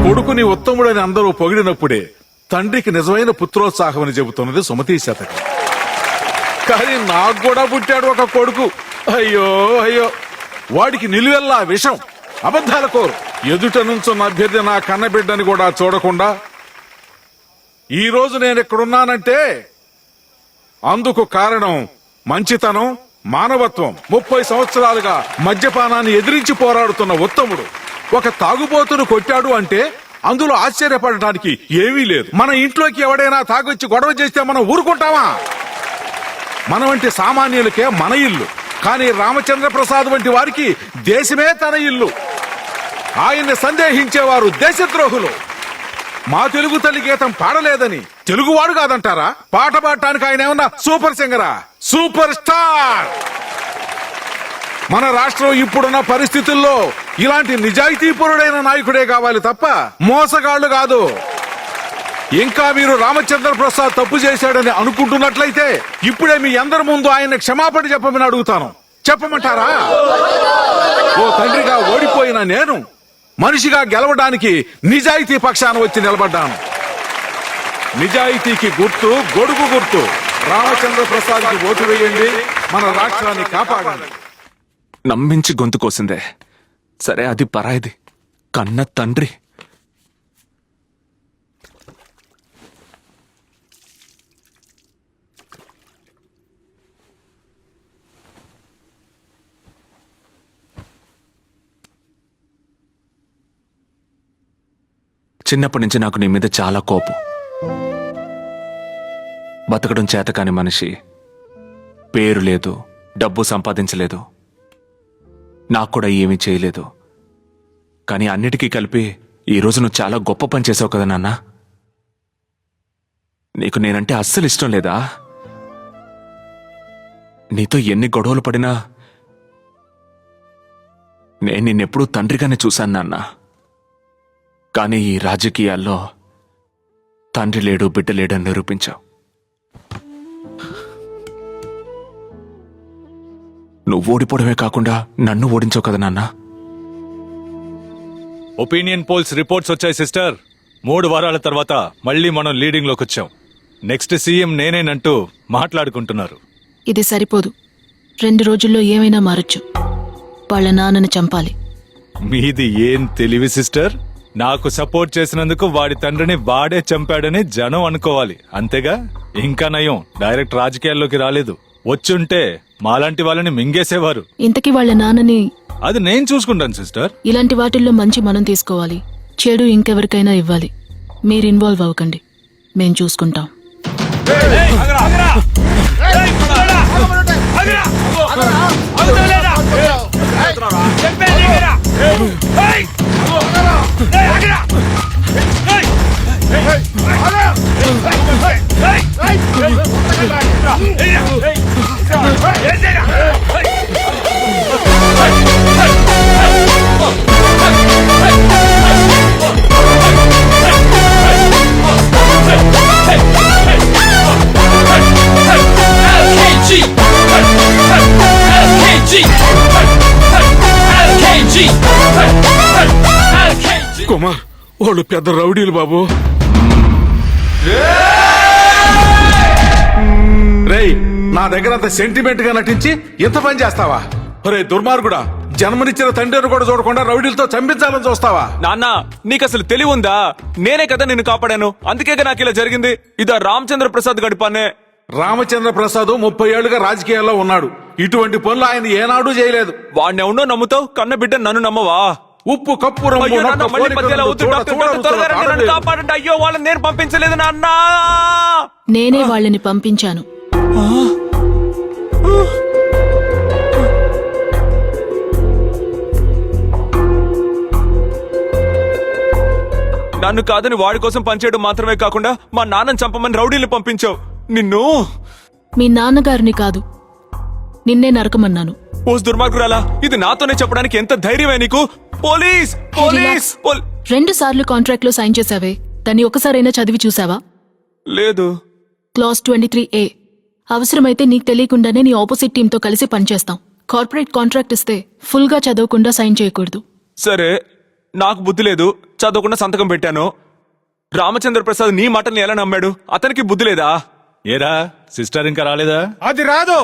కొడుకుని ఉత్తముడని అందరూ పొగిడినప్పుడే తండ్రికి నిజమైన పుత్రోత్సాహం అని చెబుతున్నది సుమతీ శతకం. కానీ నాకు కూడా పుట్టాడు ఒక కొడుకు. అయ్యో అయ్యో, వాడికి నిలువెల్లా విషం, అబద్ధాల కోరు. ఎదుట నుంచున్న అభ్యర్థి నా కన్నబిడ్డని కూడా చూడకుండా ఈ రోజు నేను ఇక్కడున్నానంటే అందుకు కారణం మంచితనం, మానవత్వం. 30 సంవత్సరాలుగా మద్యపానాన్ని ఎదిరించి పోరాడుతున్న ఉత్తముడు ఒక తాగుబోతును కొట్టాడు అంటే అందులో ఆశ్చర్యపడటానికి ఏమీ లేదు. మన ఇంట్లోకి ఎవడైనా తాగొచ్చి గొడవ చేస్తే మనం ఊరుకుంటామా? మన వంటి సామాన్యులకే మన ఇల్లు, కానీ రామచంద్ర ప్రసాద్ వంటి వారికి దేశమే తన ఇల్లు. ఆయన్ని సందేహించేవారు దేశద్రోహులు. మా తెలుగు తల్లి గీతం పాడలేదని తెలుగువాడు కాదంటారా? పాట పాడటానికి ఆయన ఏమన్నా సూపర్ సింగరా? Super star. మన రాష్ట్రం ఇప్పుడున్న పరిస్థితుల్లో ఇలాంటి నిజాయితీపరుడైన నాయకుడే కావాలి తప్ప మోసగాళ్లు కాదు. ఇంకా మీరు రామచంద్ర ప్రసాద్ తప్పు చేశాడని అనుకుంటున్నట్లయితే ఇప్పుడే మీ అందరి ముందు ఆయన క్షమాపణ చెప్పమని అడుగుతాను. చెప్పమంటారా? ఓ తండ్రిగా ఓడిపోయిన నేను మనిషిగా గెలవడానికి నిజాయితీ పక్షాన వచ్చి నిలబడ్డాను. నిజాయితీకి గుర్తు గొడుగు గుర్తు. రామచంద్ర ప్రసాద్ కి ఓటు వేయండి, మన రాష్ట్రాన్ని కాపాడండి. నమ్మించి గొంతు కోసిందే సరే, అది పరాయిది. కన్న తండ్రి. చిన్నప్పటి నుంచి నాకు నీ మీద చాలా కోపం. బతకడం చేతకాని మనిషి, పేరు లేదు, డబ్బు సంపాదించలేదు, నాకు కూడా ఏమీ చేయలేదు. కానీ అన్నిటికీ కలిపి ఈరోజు నువ్వు చాలా గొప్ప పని చేసావు కదా నాన్న. నీకు నేనంటే అస్సలు ఇష్టం లేదా? నీతో ఎన్ని గొడవలు పడినా నేను నిన్నెప్పుడూ తండ్రిగానే చూశాను నాన్న. కానీ ఈ రాజకీయాల్లో తండ్రి లేడు, బిడ్డ లేడని నిరూపించావు. నువ్వు ఓడిపోవడమే కాకుండా నన్ను ఓడించావు కదా నాన్న. ఒపీనియన్ పోల్స్ రిపోర్ట్స్ వచ్చాయి సిస్టర్. 3 వారాల తర్వాత మళ్ళీ మనం లీడింగ్ లోకి వచ్చాం. నెక్స్ట్ సీఎం నేనేనంటూ మాట్లాడుకుంటున్నారు. ఇది సరిపోదు. 2 రోజుల్లో ఏమైనా మారొచ్చు. వాళ్ళ నాన్నని చంపాలి. మీది ఏం తెలివి సిస్టర్. నాకు సపోర్ట్ చేసినందుకు వాడి తండ్రిని వాడే చంపాడని జనం అనుకోవాలి, అంతేగా? ఇంకా నయం, డైరెక్ట్ రాజకీయాల్లోకి రాలేదు. వచ్చుంటే మాలాంటి వాళ్ళని మింగేసేవారు. ఇంతకీ వాళ్ళ నాన్నని అది నేను చూసుకుంటాను సిస్టర్. ఇలాంటి వాటిల్లో మంచి మనం తీసుకోవాలి, చెడు ఇంకెవరికైనా ఇవ్వాలి. మీరు ఇన్వాల్వ్ అవ్వకండి, మేం చూసుకుంటాం. కుమార్, వాళ్ళు పెద్ద రౌడీలు బాబు. రేయ్, నా దగ్గర అంత సెంటిమెంట్ గా నటించి ఎంత పని చేస్తావా? రే దుర్మార్గుడా, జన్మనిచ్చిన తండ్రిని కూడా చూడకుండా రౌడీలతో చంపించాలని చూస్తావా? నాన్న, నీకు అసలు తెలివి ఉందా? నేనే కదా నిన్ను కాపాడాను, అందుకే నాకు ఇలా జరిగింది. ఇదా రామచంద్ర ప్రసాద్ గడిపానే. రామచంద్ర ప్రసాద్ 30 ఏళ్లుగా రాజకీయాల్లో ఉన్నాడు. ఇటువంటి పనులు ఆయన ఏనాడూ చేయలేదు. వాడిని ఎవడో నమ్ముతావు, కన్న బిడ్డ నన్ను నమ్మవా? ఉప్పు కప్పు రంగు అయ్యో నాన్న, నక్క మళ్ళీ పోలిక మధ్యలో రంగు అవుతూ చూడ డాక్టర్, చూడ డాక్టర్, త్వరగా రండి, నన్ను చూడ కాపాడండి. అయ్యో వాళ్ళని నేను పంపించలేదు నాన్న. నేనే వాళ్ళని పంపించాను. నన్ను కాదని వాడి కోసం పనిచేయడం మాత్రమే కాకుండా మా నాన్నని చంపమని రౌడీలు పంపించావు. నిన్ను మీ నాన్నగారిని కాదు, నిన్నే నరకమన్నాను. ఓ దుర్మార్గురాలా, ఇది నాతోనే చెప్పడానికి ఎంత ధైర్యమే నీకు? పోలీస్ పోలీస్ 2 సార్లు కాంట్రాక్ట్ లో సైన్ చేశావే, దాన్ని ఒకసారైనా చదివి చూసావా? లేదు. క్లాస్ 23A, అవసరమైతే నీకు తెలియకుండానే నీ ఆపోజిట్ టీంతో కలిసి పనిచేస్తాం. కార్పొరేట్ కాంట్రాక్ట్ ఇస్తే ఫుల్ గా చదవకుండా సైన్ చేయకూడదు. సరే, నాకు బుద్ధి లేదు, చదవకుండా సంతకం పెట్టాను. రామచంద్ర ప్రసాద్ నీ మాటల్ని ఎలా నమ్మాడు? అతనికి బుద్ధి లేదా? ఏరా సిస్టర్ ఇంకా రాలేదా? అది రాదు,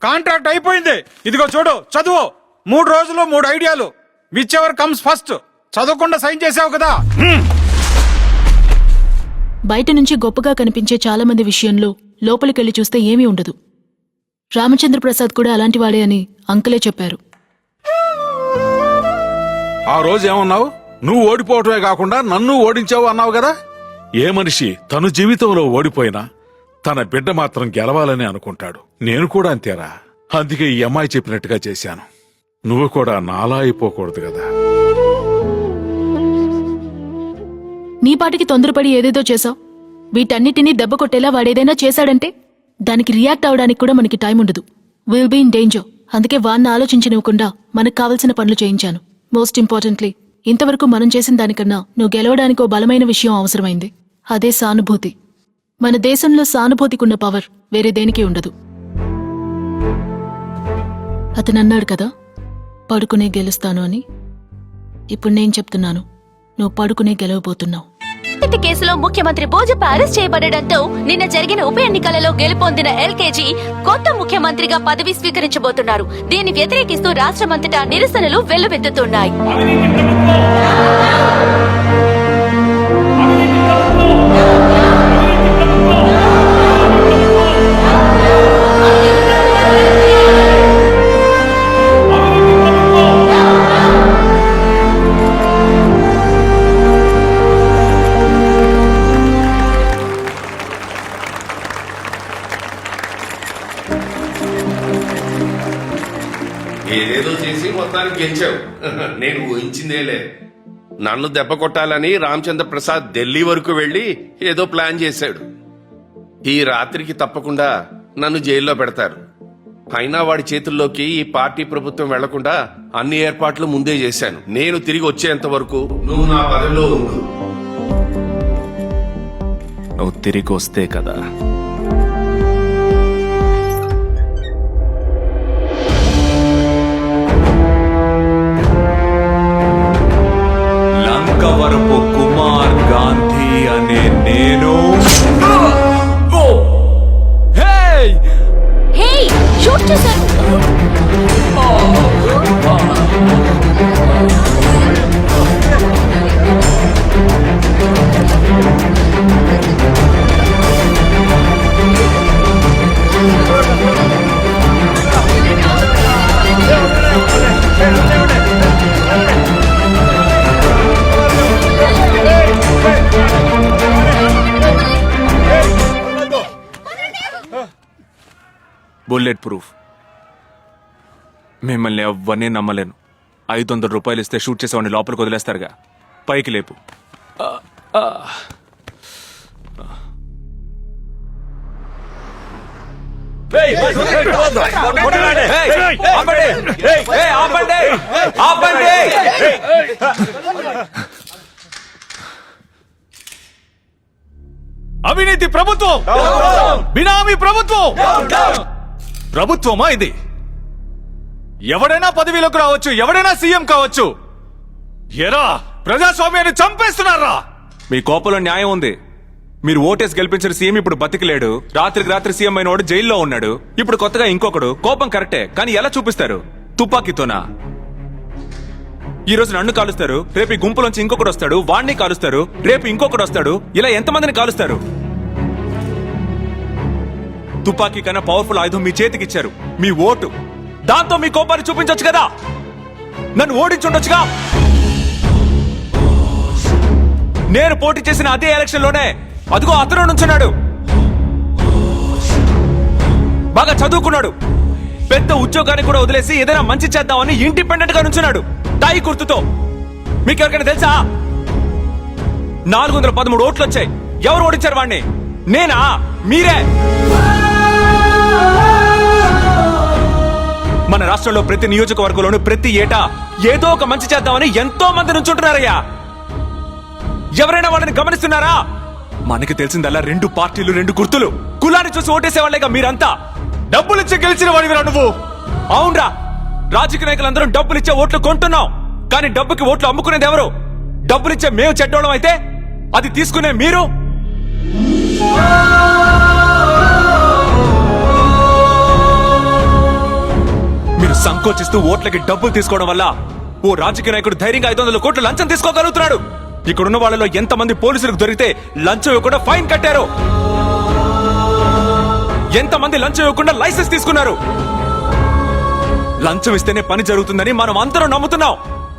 కాంట్రాక్ట్ అయిపోయింది. ఇదిగో చూడు, చదువు. 3 రోజులు 3 ఐడియాలు. Which ever comes first. చదవకుండా సైన్ చేసావు కదా. బయట నుంచి గొప్పగా కనిపించే చాలా మంది విషయంలో లోపలికెళ్లి చూస్తే ఏమీ ఉండదు. రామచంద్ర ప్రసాద్ కూడా అలాంటివాడే అని అంకులే చెప్పారు. ఆ రోజు ఏమన్నావు? నువ్వు ఓడిపోవటమే కాకుండా నన్ను ఓడించావు అన్నావు కదా. ఏ మనిషి తన జీవితంలో ఓడిపోయినా తన బిడ్డ మాత్రం గెలవాలని అనుకుంటాడు. నేను కూడా అంతేరా. అందుకే ఈ అమ్మాయి చెప్పినట్టుగా చేశాను. నువ్వు కూడా నాలా అయిపోకూడదు కదా. నీ పాటికి తొందరపడి ఏదేదో చేశావు. వీటన్నిటినీ దెబ్బ కొట్టేలా వాడేదైనా చేశాడంటే దానికి రియాక్ట్ అవడానికి కూడా మనకి టైం ఉండదు. Will be in danger. అందుకే వాడిని ఆలోచించనివ్వకుండా మనకు కావలసిన పనులు చేయించాను. మోస్ట్ ఇంపార్టెంట్లీ, ఇంతవరకు మనం చేసిన దానికన్నా నువ్వు గెలవడానికి ఓ బలమైన విషయం అవసరమైంది. అదే సానుభూతి. మన దేశంలో సానుభూతికున్న పవర్ వేరే దేనికి ఉండదు. అతనన్నాడు కదా, పడుకునే గెలుస్తాను అని. ఇప్పుడు నేను చెప్తున్నాను, నువ్వు పడుకునే గెలవబోతున్నావు. కేసులో ముఖ్యమంత్రి భోజప్ప అరెస్ట్ చేయబడడంతో నిన్న జరిగిన ఉప ఎన్నికలలో గెలుపొందిన ఎల్కేజీ కొత్త ముఖ్యమంత్రిగా పదవి స్వీకరించబోతున్నారు. దీన్ని వ్యతిరేకిస్తూ రాష్ట్రమంతటా నిరసనలు వెల్లువెత్తుతున్నాయి. ఏదేదో చేసి మొత్తానికి గెలిచావు. నేను ఊహించిందేలే. నన్ను దెబ్బ కొట్టాలని రామచంద్ర ప్రసాద్ ఢిల్లీ వరకు వెళ్లి ఏదో ప్లాన్ చేశాడు. ఈ రాత్రికి తప్పకుండా నన్ను జైల్లో పెడతారు. అయినా వాడి చేతుల్లోకి ఈ పార్టీ ప్రభుత్వం వెళ్లకుండా అన్ని ఏర్పాట్లు ముందే చేశాను. నేను తిరిగి వచ్చేంత వరకు నువ్వు నా పదవిలో ఉండు. నువ్వు తిరిగి వస్తే కదా. లంకవరపు కుమార్ గాంధీ అనే నేను హే, షూట్ చేశారు. Bullet proof. మిమ్మల్ని ఎవ్వరినీ నమ్మలేను. 500 రూపాయలు ఇస్తే షూట్ చేసేవాడిని లోపలికి వదిలేస్తారుగా. పైకి లేపు. అవినీతి ప్రభుత్వం, బినామీ ప్రభుత్వం. ప్రభుత్వమా ఇది? ఎవడైనా పదవిలోకి రావచ్చు, ఎవడైనా సీఎం కావచ్చు. ఎరా ప్రజాస్వామ్యాన్ని చంపేస్తున్నారా? మీ కోపంలో న్యాయం ఉంది. మీరు ఓటేసి గెలిపించిన సీఎం ఇప్పుడు బతికిలేడు. రాత్రికి రాత్రి సీఎం అయిన వాడు జైల్లో ఉన్నాడు. ఇప్పుడు కొత్తగా ఇంకొకడు. కోపం కరెక్టే, కానీ ఎలా చూపిస్తారు? తుపాకీతోనా? ఈ రోజు నన్ను కాలుస్తారు, రేపు ఈ గుంపులోంచి ఇంకొకడు వస్తాడు, వాణ్ణి కాలుస్తారు, రేపు ఇంకొకడు వస్తాడు. ఇలా ఎంతమందిని కాలుస్తారు? తుపాకీ కన్నా పవర్ఫుల్ ఆయుధం మీ చేతికి ఇచ్చారు, మీ ఓటు. దాంతో మీ కోపాన్ని చూపించొచ్చు కదా. నన్ను ఓడించుండొచ్చుగా. నేను పోటీ చేసిన అదే ఎలక్షన్ లోనే అదిగో అతను నుంచున్నాడు. బాగా చదువుకున్నాడు, పెద్ద ఉద్యోగాన్ని కూడా వదిలేసి ఏదైనా మంచి చేద్దామని ఇండిపెండెంట్ గా నుంచున్నాడు తాయి గుర్తుతో. మీకెవరికైనా తెలుసా? 413 ఓట్లు వచ్చాయి. ఎవరు ఓడించారు వాణ్ణి? నేనా? మీరే. మన రాష్ట్రంలో ప్రతి నియోజకవర్గంలోనూ ప్రతి ఏటా ఏదో ఒక మంచి చేద్దామని ఎంతో మంది నుంచుంటున్నారయ్యా. ఎవరైనా వాళ్ళని గమనిస్తున్నారా? మనకి తెలిసిందల్లా 2 పార్టీలు, 2 గుర్తులు. కులాన్ని చూసి ఓటేసేవాళ్ళేగా మీరంతా. డబ్బులిచ్చి గెలిచిన వాడివిరా నువ్వు. అవునరా, రాజకీయ నాయకులందరూ డబ్బులిచ్చే ఓట్లు కొంటున్నాం. కానీ డబ్బుకి ఓట్లు అమ్ముకునేది ఎవరు? డబ్బులిచ్చే మేము చెడ్డోళ్ళం అయితే అది తీసుకునే మీరు మీరు సంకోచిస్తూ ఓట్లకి డబ్బులు తీసుకోవడం వల్ల ఓ రాజకీయ నాయకుడు ధైర్యంగా 500 కోట్ల లంచం తీసుకోగలుగుతున్నాడు. ఇక్కడున్న వాళ్ళలో ఎంతమంది పోలీసులకు దొరికితే లంచం ఇవ్వకుండా ఫైన్ కట్టారు, ఎంతమంది లంచం ఇవ్వకుండా లైసెన్స్ తీసుకున్నారు. లంచం ఇస్తేనే పని జరుగుతుందని మనం అందరం నమ్ముతున్నాం.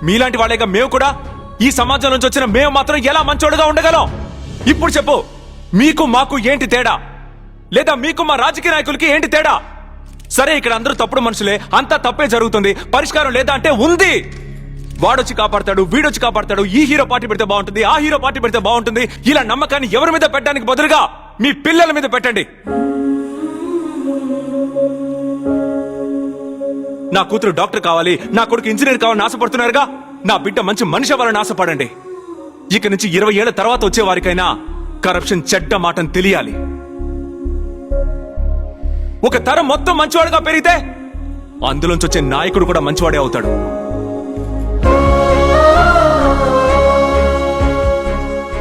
మీలాంటి వాళ్ళేగా మేము కూడా. ఈ సమాజం నుంచి వచ్చిన మేము మాత్రం ఎలా మంచోడుగా ఉండగలం? ఇప్పుడు చెప్పు, మీకు మాకు ఏంటి తేడా? లేదా మీకు మా రాజకీయ నాయకులకి ఏంటి తేడా? సరే, ఇక్కడ అందరూ తప్పుడు మనుషులే, అంతా తప్పే జరుగుతుంది, పరిష్కారం లేదా అంటే ఉంది. వాడొచ్చి కాపాడతాడు, వీడొచ్చి కాపాడతాడు, ఈ హీరో పార్టీ పెడితే బాగుంటుంది, ఆ హీరో పార్టీ పెడితే బాగుంటుంది. ఇలా నమ్మకాన్ని ఎవరి మీద పెట్టడానికి బదులుగా మీ పిల్లల మీద పెట్టండి. నా కూతురు డాక్టర్ కావాలి, నా కొడుకు ఇంజనీర్ కావాలని ఆశపడుతున్నారుగా, నా బిడ్డ మంచి మనిషి అవ్వాలని ఆశపడండి. ఇక నుంచి 20 ఏళ్ల తర్వాత వచ్చే వారికైనా కరప్షన్ చెడ్డ మాటని తెలియాలి. ఒక తరం మొత్తం మంచివాడుగా పెరిగితే అందులోంచి వచ్చే నాయకుడు కూడా మంచివాడే అవుతాడు.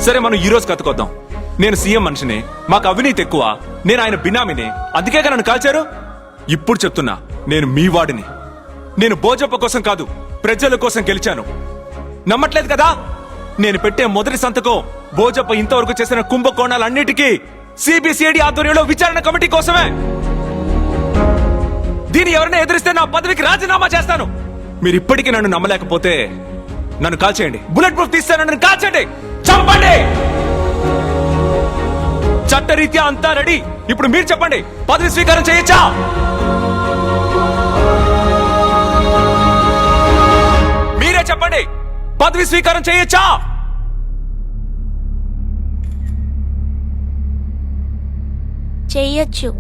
సరే, మనం ఈ రోజు కతుకొద్దాం. నేను సీఎం మనిషిని, మాకు అవినీతి ఎక్కువ, నేను ఆయన బినామీని, అందుకే నన్ను కాల్చారు. ఇప్పుడు చెప్తున్నా, నేను మీ వాడిని. నేను భోజప్ప కోసం కాదు, ప్రజల కోసం గెలిచాను. నమ్మట్లేదు కదా? నేను పెట్టే మొదటి సంతకం భోజప్ప ఇంతవరకు చేసిన కుంభకోణాలన్నిటికీ సిబిసిఐడి ఆధ్వర్యంలో విచారణ కమిటీ కోసమే. దీన్ని ఎవరైనా ఎదిరిస్తే నా పదవికి రాజీనామా చేస్తాను. మీరు ఇప్పటికీ నన్ను నమ్మలేకపోతే నన్ను కాల్చేయండి, బుల్లెట్ ప్రూఫ్ తీస్తాను, నన్ను కాల్చండి, చంపండి. చట్టరీత్యా అంతా రెడీ. ఇప్పుడు మీరు చెప్పండి, పదవి స్వీకారం చేయొచ్చా? మీరే చెప్పండి, పదవి స్వీకారం చేయొచ్చా? చెయ్యొచ్చు.